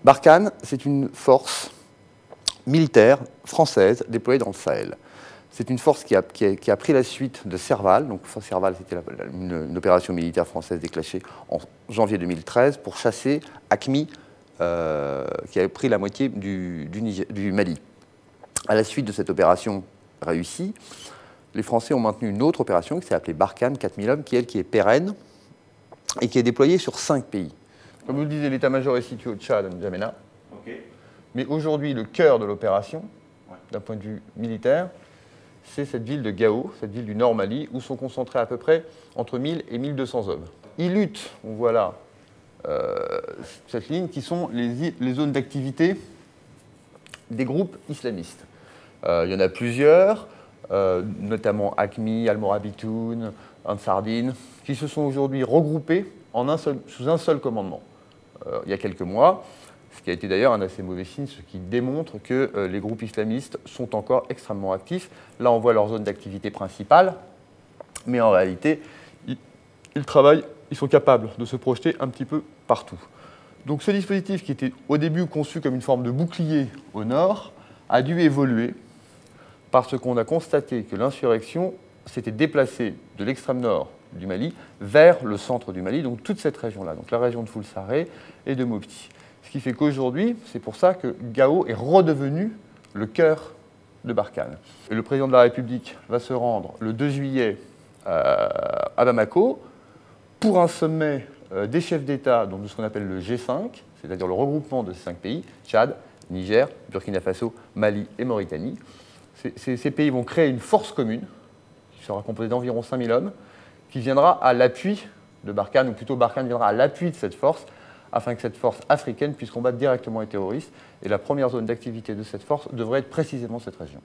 Barkhane, c'est une force militaire française déployée dans le Sahel. C'est une force qui a pris la suite de Serval. Donc Serval, c'était une opération militaire française déclenchée en janvier 2013 pour chasser AQMI, qui avait pris la moitié du Mali. À la suite de cette opération réussie, les Français ont maintenu une autre opération qui s'est appelée Barkhane 4000 hommes, qui est pérenne et qui est déployée sur 5 pays. Comme vous le disiez, l'état-major est situé au Tchad, à N'Djamena. Okay. Mais aujourd'hui, le cœur de l'opération, d'un point de vue militaire, c'est cette ville de Gao, cette ville du Nord Mali, où sont concentrés à peu près entre 1000 et 1200 hommes. Ils luttent, on voit là cette ligne, qui sont les zones d'activité des groupes islamistes. Il y en a plusieurs, notamment AQMI, Al-Morabitoun, Ansardine, qui se sont aujourd'hui regroupés sous un seul commandement. Il y a quelques mois, ce qui a été d'ailleurs un assez mauvais signe, ce qui démontre que les groupes islamistes sont encore extrêmement actifs. Là, on voit leur zone d'activité principale, mais en réalité, ils travaillent, ils sont capables de se projeter un petit peu partout. Donc ce dispositif, qui était au début conçu comme une forme de bouclier au nord, a dû évoluer parce qu'on a constaté que l'insurrection s'était déplacée de l'extrême nord du Mali vers le centre du Mali, donc toute cette région-là, donc la région de Foulsaré et de Mopti. Ce qui fait qu'aujourd'hui, c'est pour ça que Gao est redevenu le cœur de Barkhane. Et le président de la République va se rendre le 2 juillet à Bamako pour un sommet des chefs d'État, donc de ce qu'on appelle le G5, c'est-à-dire le regroupement de ces 5 pays, Tchad, Niger, Burkina Faso, Mali et Mauritanie. Ces pays vont créer une force commune, qui sera composée d'environ 5000 hommes, qui viendra à l'appui de Barkhane, ou plutôt Barkhane viendra à l'appui de cette force, afin que cette force africaine puisse combattre directement les terroristes. Et la première zone d'activité de cette force devrait être précisément cette région.